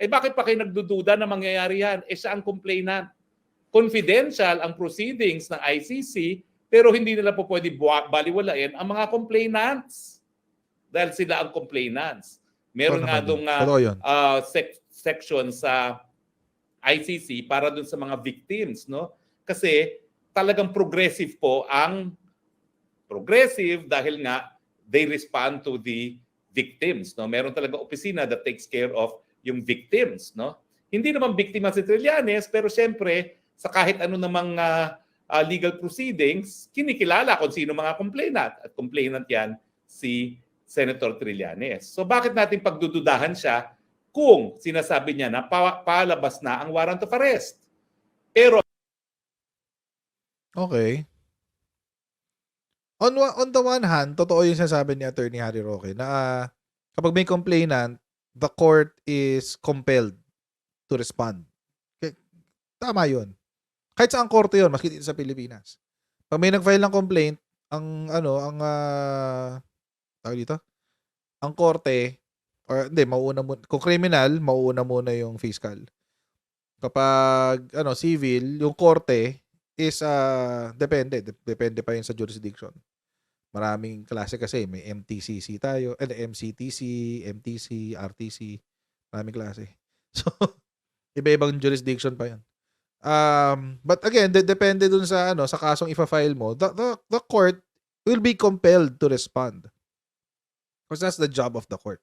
Bakit pa kayo nagdududa na mangyayari yan? Siya ang complainant. Confidential ang proceedings ng ICC, pero hindi nila po pwede baliwalain ang mga complainants. Dahil sila ang complainants. Meron nga naman yun. dong Totoo yun. section sa ICC para dun sa mga victims, no? Kasi talagang progressive po ang progressive dahil nga they respond to the victims, no? Meron talaga opisina that takes care of yung victims, no? Hindi naman biktima si Trillanes, pero siyempre sa kahit ano namang legal proceedings, kinikilala kung sino mga complainant, at complainant yan si Senator Trillanes. So bakit natin pagdududahan siya kung sinasabi niya na palabas na ang warrant of arrest? Pero Okay. On the one hand, totoo yung sinasabi ni Attorney Harry Roque na kapag may complainant, the court is compelled to respond. Tama yun. Kahit saan korte yun, maski dito sa Pilipinas. Pag may nag-file ng complaint, tawag dito, ang korte, or hindi, mauuna muna, kung criminal, mauuna muna yung fiscal. Kapag civil, yung korte is depende pa yun sa jurisdiction. Maraming klase kasi, may MTCC tayo, MCTC, MTC, RTC, maraming klase. So, iba-ibang jurisdiction pa yun. But again, depende dun sa sa kasong ifa-file mo, the court will be compelled to respond. Because that's the job of the court.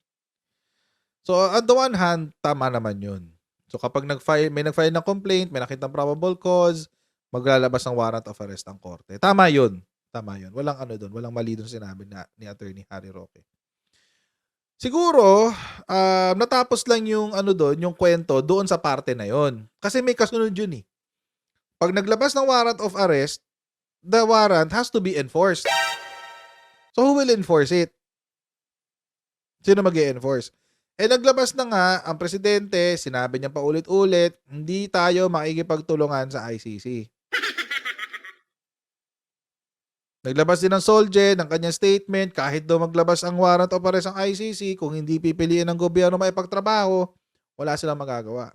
So, on the one hand, tama naman yun. So, kapag may nag-file ng complaint, may nakitang probable cause, maglalabas ng warrant of arrest ang korte. Tama yun. Tama yun. Walang doon. Walang mali doon sinabi ni Attorney Harry Roque. Siguro, natapos lang yung doon, yung kwento doon sa parte na yon. Kasi may kasunod yun eh. Pag naglabas ng warrant of arrest, the warrant has to be enforced. So, who will enforce it? Sino mag-i-enforce? Naglabas na nga ang presidente, sinabi niya pa ulit-ulit, hindi tayo makikipagtulungan sa ICC. Naglabas din ng Solje ng kanyang statement, kahit daw maglabas ang warrant of arrest ang ICC, kung hindi pipiliin ng gobyerno maipagtrabaho, wala silang magagawa.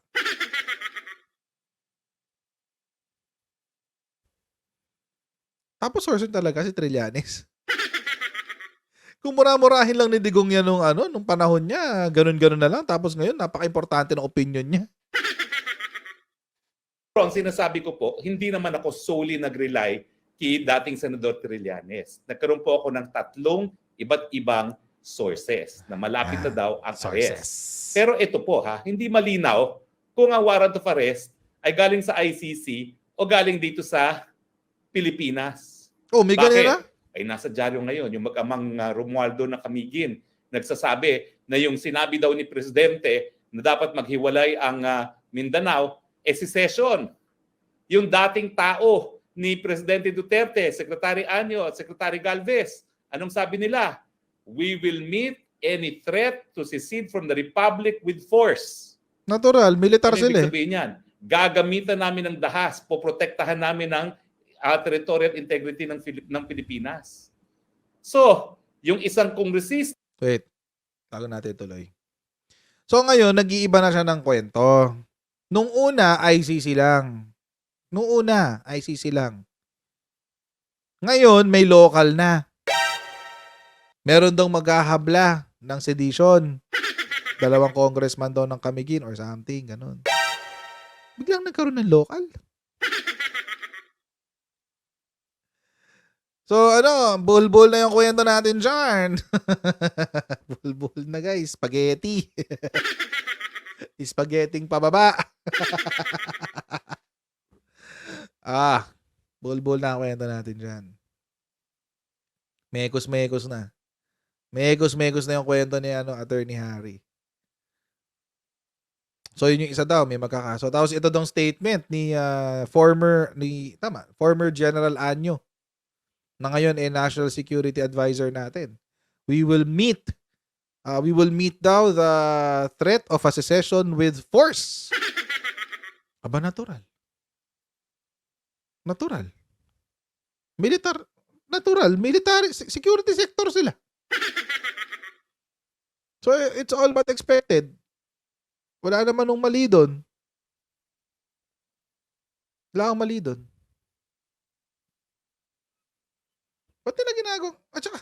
Tapos source talaga si Trillanes. Kung mura-murahin lang ni Digong yan nung panahon niya, ganun-ganun na lang. Tapos ngayon, napaka-importante ng opinion niya. ang sinasabi ko po, hindi naman ako solely nag-rely kay dating Senador Trillanes. Nagkaroon po ako ng 3 iba't ibang sources na malapit na daw ang arrest. Pero ito po hindi malinaw kung ang warrant of arrest ay galing sa ICC o galing dito sa Pilipinas. Oh, may ganun na? Ay nasa dyaryo ngayon, yung mag-amang Romualdo na Camiguin, nagsasabi na yung sinabi daw ni Presidente na dapat maghiwalay ang Mindanao, secession. Yung dating tao ni Presidente Duterte, Secretary Anyo at Secretary Galvez, anong sabi nila? We will meet any threat to secede from the Republic with force. Natural, militar sila. Ibig sabihin yan, gagamitan namin ng dahas, poprotektahan namin ng territorial integrity ng Pilipinas. So, yung isang kongresista... Wait, bago natin tuloy. So ngayon, nag-iiba na siya ng kwento. Nung una, ICC lang. Ngayon, may local na. Meron daw maghahabla ng sedition. 2 congressman daw ng Camiguin or something, ganun. Biglang nagkaroon ng local. So, bulbul na yung kwento natin dyan. Bulbul na guys, spaghetti. Spaghetting pababa. Bulbul na ang kwento natin dyan. Mekos na. Mekos na yung kwento ni Attorney Harry. So, yun yung isa daw, may magkakaso. Tapos ito dong statement ni former General Anyo, na ngayon National Security Advisor natin. We will meet daw the threat of a secession with force. Aba, natural. Military, security sector sila. So, it's all but expected. Wala naman nung mali doon. Ba't nila ginagawa? At saka,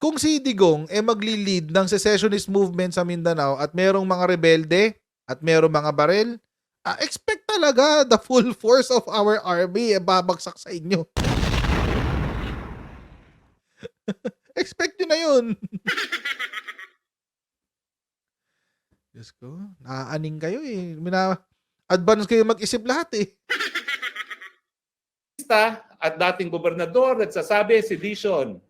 kung si Digong magli-lead ng secessionist movement sa Mindanao at merong mga rebelde at merong mga baril, expect talaga the full force of our army babagsak sa inyo. Expect nyo na yun. Diyos ko, naaaning kayo eh. Advance kayo mag-isip lahat eh. At dating gobernador nagsasabi sedition.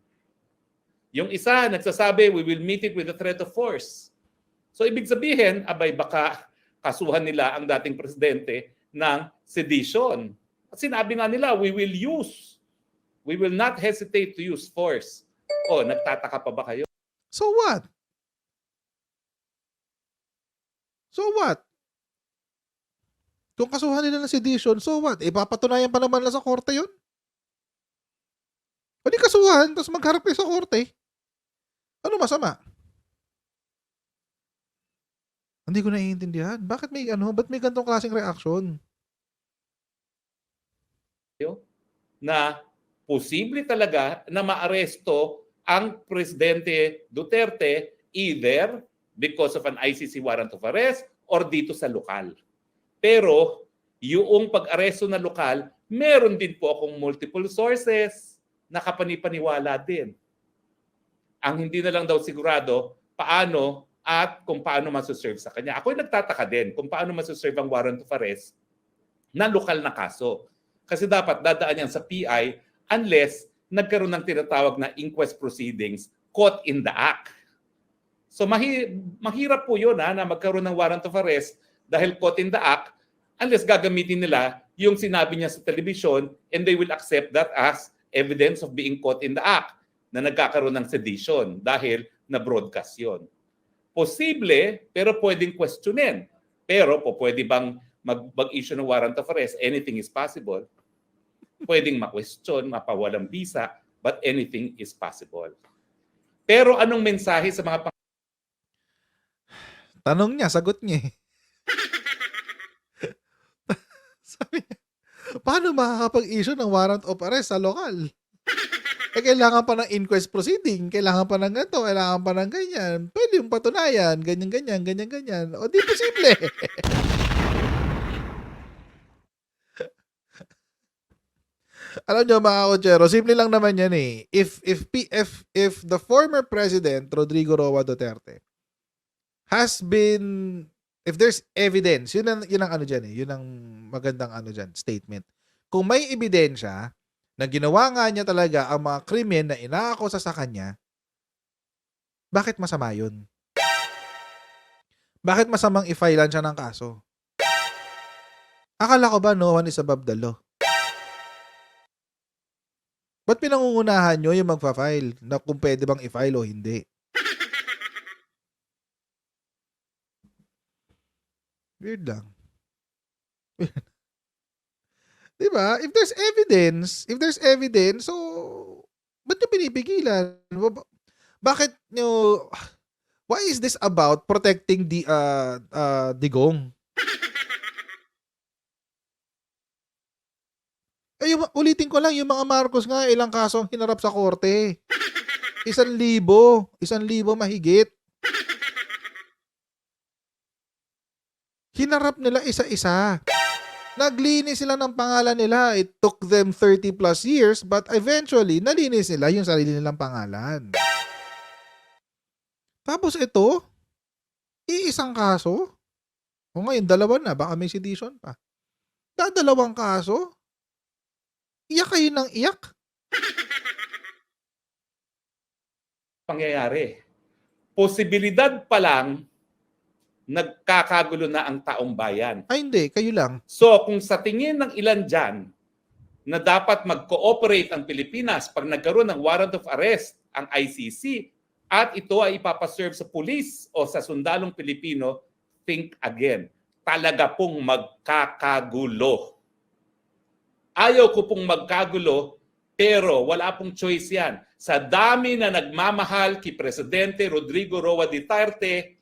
Yung isa nagsasabi we will meet it with the threat of force. So ibig sabihin, abay baka kasuhan nila ang dating presidente ng sedition. At sinabi nga nila we will not hesitate to use force. O, nagtataka pa ba kayo? So what? So what? Kung kasuhan nila ng sedition, so what? Papatunayan pa naman lang sa korte yun? O di kasuhan, tapos magharap kayo sa korte. Ano masama? Hindi ko naiintindihan. Ba't may ganitong klaseng reaction? Na posible talaga na maaresto ang Presidente Duterte either because of an ICC warrant of arrest or dito sa lokal. Pero yung pag-aresto na lokal, meron din po akong multiple sources na kapanipaniwala din. Ang hindi na lang daw sigurado paano at kung paano masaserve sa kanya. Ako'y nagtataka din kung paano masaserve ang warrant of arrest na lokal na kaso. Kasi dapat dadaan yan sa PI unless nagkaroon ng tinatawag na inquest proceedings caught in the act. So mahirap po yun na magkaroon ng warrant of arrest dahil caught in the act unless gagamitin nila yung sinabi niya sa television and they will accept that as evidence of being caught in the act na nagkakaroon ng sedition dahil na-broadcast yun. Posible, pero pwedeng questionin. Pero pwede bang mag-issue ng warrant of arrest? Anything is possible. Pwedeng ma-question, mapawalang visa, but anything is possible. Pero anong mensahe sa mga Tanong niya, sagot niya eh. Sabi niya, paano makakapag-issue ng warrant of arrest sa lokal? Kailangan pa ng inquest proceeding, kailangan pa ng ganito, kailangan pa ng ganyan. Pwede yung patunayan, ganyan. O di posible. Alam nyo mga kotsero, simple lang naman yan eh. If the former President, Rodrigo Roa Duterte, has been, if there's evidence, yun ang ano dyan eh, yun ang magandang ano dyan, statement. Kung may ebidensya na ginawa nga niya talaga ang mga krimen na inaakusa sa kanya, bakit masama yun? Bakit masamang i-filean siya ng kaso? Akala ko ba no one is above the law? Ba't pinangungunahan nyo yung magpa-file na kung pwede bang i-file o hindi? Weird lang. Diba? If there's evidence, so ba't nyo pinipigilan? Bakit nyo, why is this about protecting the Digong? Ulitin ko lang, yung mga Marcos nga, ilang kaso ang hinarap sa korte. 1,000 mahigit. Hinarap nila isa-isa. Naglinis sila ng pangalan nila. It took them 30 plus years, but eventually, nalinis nila yung sarili nilang pangalan. Tapos ito, iisang kaso. O ngayon, dalawa na. Baka may sedition pa. Dalawang kaso. Iyak kayo ng iyak. pangyayari? Posibilidad pa lang nagkakagulo na ang taong bayan. Ay hindi, kayo lang. So kung sa tingin ng ilan dyan na dapat mag-cooperate ang Pilipinas pag nagkaroon ng warrant of arrest ang ICC at ito ay ipapaserve sa pulis o sa sundalong Pilipino, think again. Talaga pong magkakagulo. Ayaw ko pong magkagulo, pero wala pong choice yan. Sa dami na nagmamahal kay Presidente Rodrigo Roa Duterte,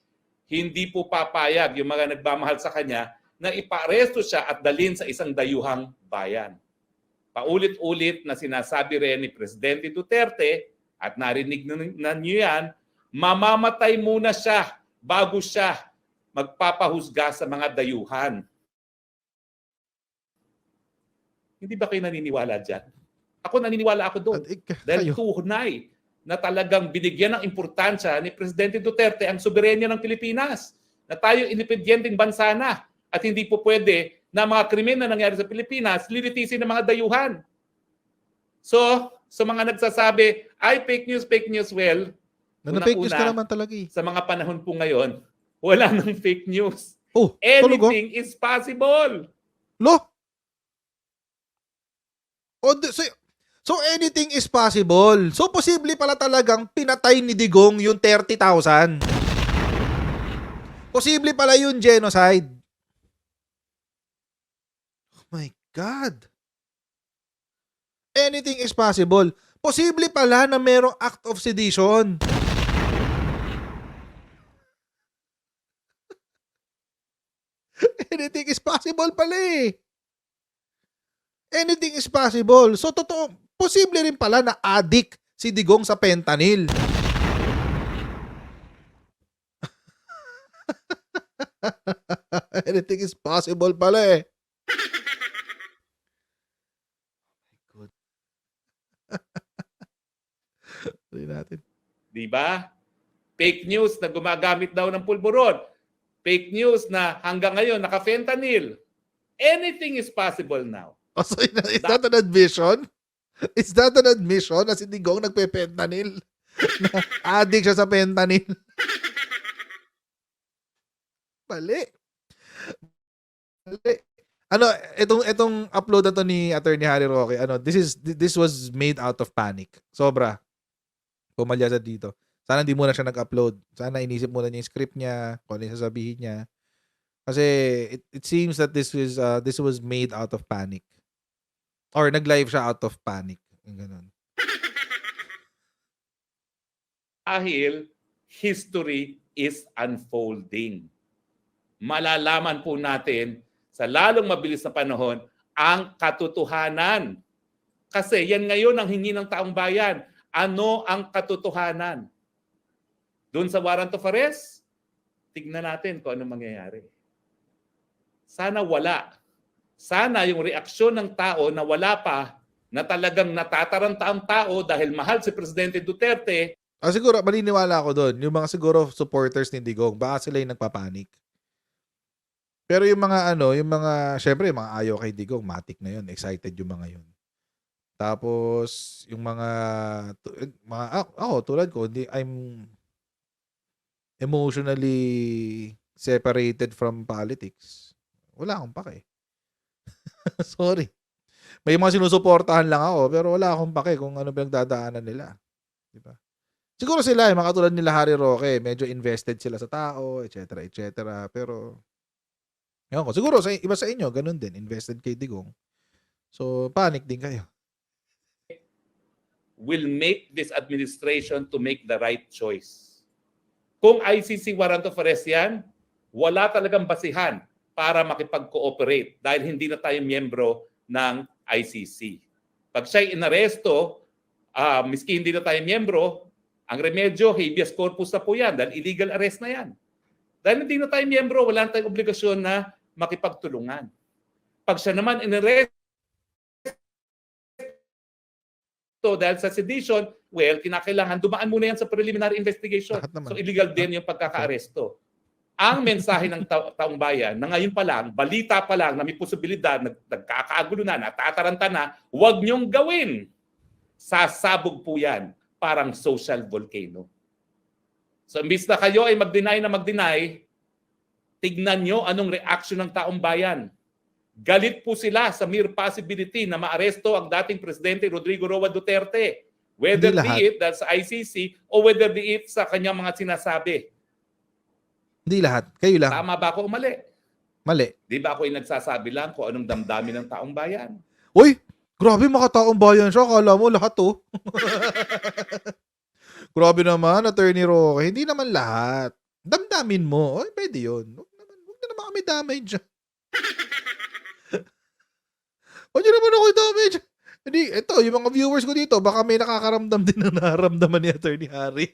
hindi po papayag yung mga nagmamahal sa kanya na ipa-aresto siya at dalhin sa isang dayuhang bayan. Paulit-ulit na sinasabi rin ni Presidente Duterte at narinig na niyo yan, mamamatay muna siya bago siya magpapahusga sa mga dayuhan. Hindi ba kayo naniniwala dyan? Ako naniniwala ako doon. Dahil tunay na talagang binigyan ng importansya ni Presidente Duterte ang soberenya ng Pilipinas. Na tayo independenteng bansa na at hindi po pwede na mga krimen na nangyari sa Pilipinas lilitisin ng mga dayuhan. So, sa mga nagsasabi, ay fake news, well, Fake news ka unang-una, naman talaga eh. sa mga panahon po ngayon, wala nang fake news. Oh, Anything is possible. Lo? So anything is possible. So posible pala talagang pinatay ni Digong yung 30,000. Posible pala yung genocide. Oh my God. Anything is possible. Posible pala na merong act of sedition. Anything is possible pala eh. Anything is possible. So, totoo, posible rin pala na addict si Digong sa fentanyl. Anything is possible pala eh. Good. Tuloy natin. Di ba? Fake news na gumagamit daw ng pulburon. Fake news na hanggang ngayon naka-fentanyl. Anything is possible now. Oh, so is that an admission? Is that an admission na si Digong nagpe-fentanyl? Na addict siya sa fentanyl? Mali. Mali. Ano, itong upload na to ni Attorney Harry Roque, ano, this was made out of panic. Sobra. Pumalya sa dito. Sana hindi muna siya nag-upload. Sana inisip muna niya yung script niya, kung ano yung sasabihin niya. Kasi it seems that this was made out of panic. Or nag-live siya out of panic. Yung ganun. Dahil history is unfolding. Malalaman po natin sa lalong mabilis na panahon ang katotohanan. Kasi yan ngayon ang hingi ng taong bayan. Ano ang katotohanan? Doon sa warrant of arrest, tignan natin kung ano mangyayari. Sana wala. Sana yung reaksyon ng tao na wala pa, na talagang natataranta ang tao dahil mahal si Presidente Duterte. Siguro, maniniwala ako doon. Yung mga siguro supporters ni Digong, baka sila yung nagpapanik. Pero yung mga syempre, yung mga ayaw kay Digong, matik na yun. Excited yung mga yun. Tapos, yung ako, tulad ko, I'm emotionally separated from politics. Wala akong pake. Sorry. May mga sinusuportahan lang ako, pero wala akong pake kung ano pinagdadaanan nila. Diba? Siguro sila, mga katulad nila Harry Roque, medyo invested sila sa tao, etc. Pero, yun ko. Siguro, iba sa inyo, ganun din. Invested kay Digong. So, panic din kayo. Will make this administration to make the right choice. Kung ICC warrant of arrest yan, wala talagang basihan para makipag-cooperate dahil hindi na tayo miyembro ng ICC. Pag siya'y inaresto, miski hindi na tayo miyembro, ang remedyo, habeas corpus na po yan dahil illegal arrest na yan. Dahil hindi na tayo miyembro, wala na tayong obligasyon na makipagtulungan. Pag siya naman inaresto dahil sa sedition, well, kinakailangan dumaan muna yan sa preliminary investigation. So illegal din yung pagkaka-aresto. Ang mensahe ng taong bayan na ngayon pa lang, balita pa lang na may posibilidad, nagkakaagulo na, natataranta na, huwag niyong gawin. Sasabog po yan, parang social volcano. So imbis na kayo ay mag-deny, tignan nyo anong reaction ng taong bayan. Galit po sila sa mere possibility na maaresto ang dating Presidente Rodrigo Roa Duterte. Whether be it dahil sa ICC o whether be it sa kanyang mga sinasabi. Hindi lahat. Kayo lang. Tama ba ako o mali? Mali. Di ba ako yung nagsasabi lang kung anong damdamin ng taong bayan? Uy! Grabe, makataong bayan siya. Akala mo lahat to. Grabe naman, Attorney Roque. Hindi naman lahat. Damdamin mo. Oy, pwede yun. Huwag na naman kami damay dyan. Huwag nyo naman ako damay dyan. Hindi, ito, yung mga viewers ko dito, baka may nakakaramdam din ng nararamdaman ni Attorney Harry.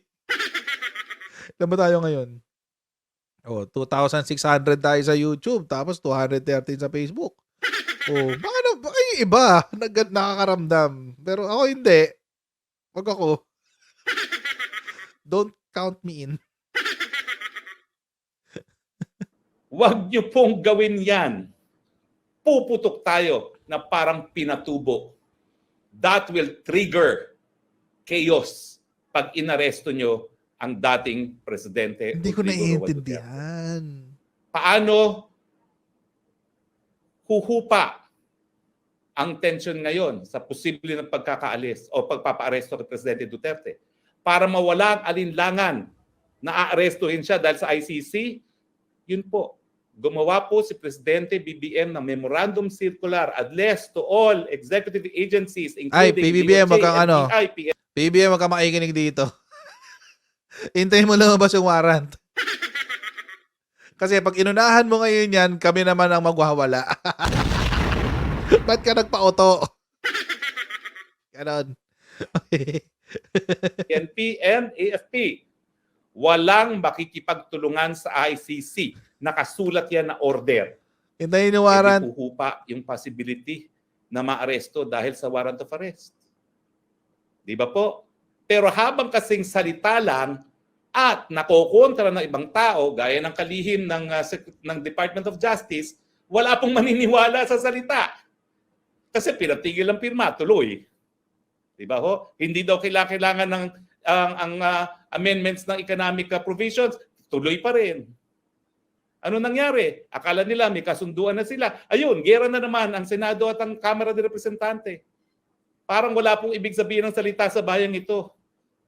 Ilan ba tayo ngayon? 2,600 tayo sa YouTube, tapos 213 sa Facebook. Baka yung iba nakakaramdam. Pero ako hindi. Wag ako. Don't count me in. Huwag niyo pong gawin yan. Puputok tayo na parang pinatubo. That will trigger chaos pag inaresto nyo ang dating presidente. Hindi ko Rodrigo Roa Duterte. naiintindihan. Paano huhupa ang tension ngayon sa posible na pagkakaalis o pagpapaaresto kay Presidente Duterte para mawala ang alinlangan na aarestuhin siya dahil sa ICC? Yun po. Gumawa po si Presidente BBM ng Memorandum Circular addressed to all executive agencies Ay, including PBBM, DOJ, wag kang ano. NBI, PNP. PBM, wag ka makikinig dito. Hintayin mo lumabas yung warrant. Kasi pag inunahan mo ngayon yan, kami naman ang magwawala. Ba't ka nagpa-auto? Ganon. Okay. PNP and AFP. Walang makikipagtulungan sa ICC. Nakasulat yan na order. Hintayin yung warrant. Hindi puhupa yung possibility na maaresto dahil sa warrant of arrest. Di ba po? Pero habang kasing salita lang at nakokontra ng ibang tao, gaya ng kalihim ng Department of Justice, wala pong maniniwala sa salita. Kasi pinatigil ang pirma, tuloy. Di ba ho? Hindi daw kailangan ng amendments ng economic provisions, tuloy pa rin. Ano nangyari? Akala nila may kasunduan na sila. Ayun, gera na naman ang Senado at ang Kamara de Representante. Parang wala pong ibig sabihin ng salita sa bayang ito.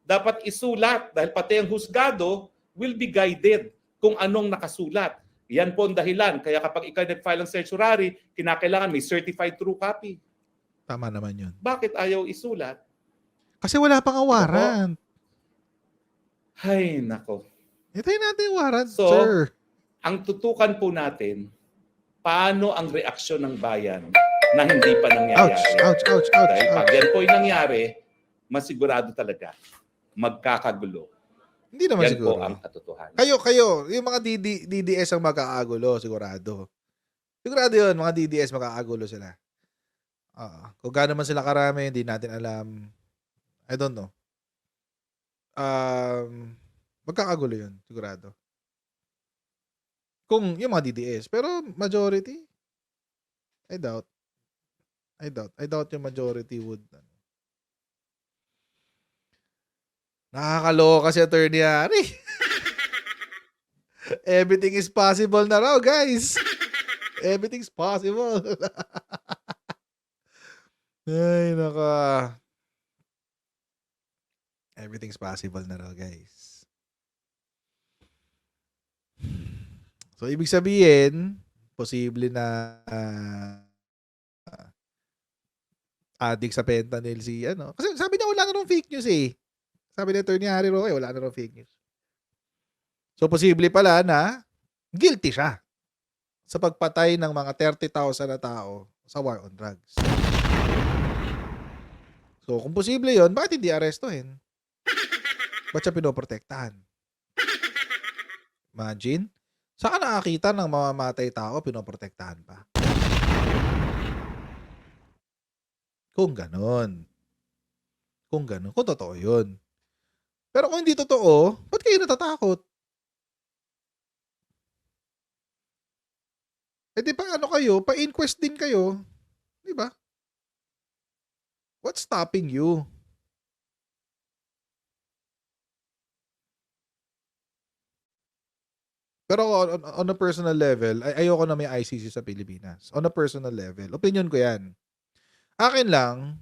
Dapat isulat dahil pati ang husgado will be guided kung anong nakasulat. Yan po ang dahilan. Kaya kapag ikaw nag-file ng certiorari, kinakailangan may certified true copy. Tama naman yun. Bakit ayaw isulat? Kasi wala pang warrant. Ay, nako. Hintayin natin yung warrant, So, sir. Ang tutukan po natin, paano ang reaksyon ng bayan na hindi pa nangyayari. Ouch. Dahil pag yan po yung nangyari, masigurado talaga, magkakagulo. Hindi naman Yan siguro. po ang katotohanan. Kayo, yung mga DDS ang magkakagulo, sigurado. Sigurado yun, mga DDS magkakagulo sila. Kung gaano man sila karami, hindi natin alam. I don't know. Magkakagulo yun, sigurado. Kung yung mga DDS. Pero majority, I doubt. I doubt yung majority would. Nakakaloka si Attorney Harry. Everything is possible na raw, guys. Everything's possible. Ay, naka. Everything's possible na raw, guys. So, ibig sabihin, posible na addict sa fentanyl si ano. Kasi sabi niya wala na nung fake news eh. Sabi ni Attorney Harry Roque, wala na nung fake news. So, posible pala na guilty siya sa pagpatay ng mga 30,000 na tao sa war on drugs. So, kung posible yon, bakit hindi arestuhin? Ba't siya pinoprotektahan? Imagine, saan ka nakakita ng mamamatay tao, pinoprotektahan pa? Kung ganon. Kung totoo yun. Pero kung hindi totoo, ba't kayo natatakot? Eh di pa ano kayo, pa-inquest din kayo. Di ba? What's stopping you? Pero on a personal level, ayoko na may ICC sa Pilipinas. On a personal level, opinion ko yan. Akin lang,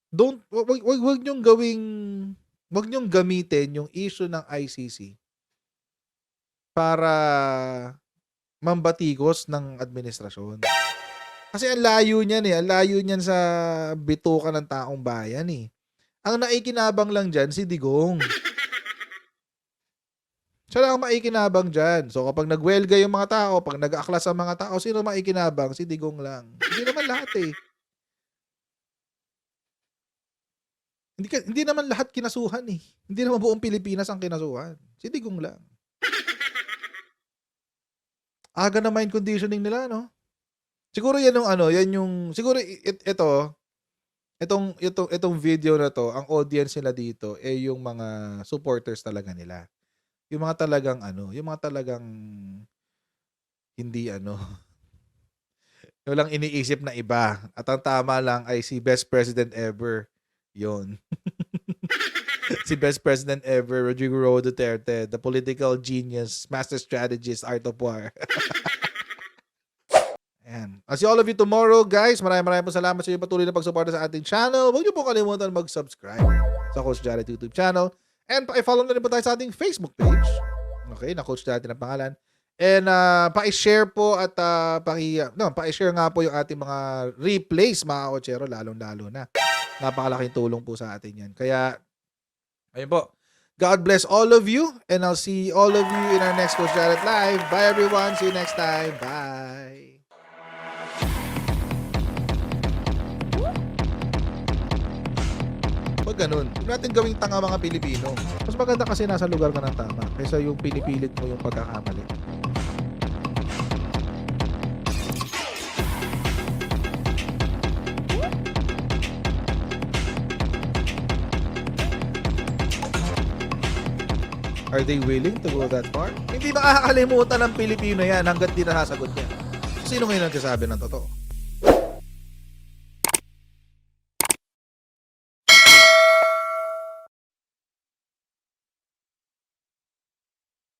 wag niyong gamitin yung issue ng ICC para mambatikos ng administrasyon. Kasi ang layo niyan eh. Ang layo niyan sa bituka ng taong bayan eh. Ang naikinabang lang dyan, si Digong. Siya lang ang maikinabang dyan. So kapag nagwelga yung mga tao, pag nag-aklas ang mga tao, sino maikinabang? Si Digong lang. Hindi naman lahat eh. Hindi naman lahat kinasuhan eh. Hindi naman buong Pilipinas ang kinasuhan. Si Digong lang. Aga na mind conditioning nila, no? Siguro yan yung siguro itong video na to, ang audience nila dito yung mga supporters talaga nila. Yung mga talagang hindi walang iniisip na iba. At ang tama lang ay si Best President Ever. Yon. Si Best President Ever, Rodrigo Roa Duterte, the political genius, master strategist, art of war. Ayan. I'll see all of you tomorrow, guys. Maraming po salamat sa inyo patuloy na pagsuporta sa ating channel. Huwag niyo po kalimutan mag-subscribe sa Coach Jared YouTube channel. And pa-follow na rin po tayo sa ating Facebook page. Okay, na Coach Jared ang pangalan. And pa-share po at pa-share nga po yung ating mga replays, mga kotsero, lalong-lalo na. Napakalaking tulong po sa atin yan. Kaya, ayun po. God bless all of you. And I'll see all of you in our next Coach Jared Live. Bye everyone. See you next time. Bye. Pag ganun, huwag natin gawing tanga mga Pilipino. Mas maganda kasi nasa lugar ka ng tama kaysa yung pinipilit mo yung pagkakamali. Are they willing to go that far? Hindi makakalimutan ng Pilipino yan hanggat di nasasagot niya. Sino ngayon nagsasabi ng totoo?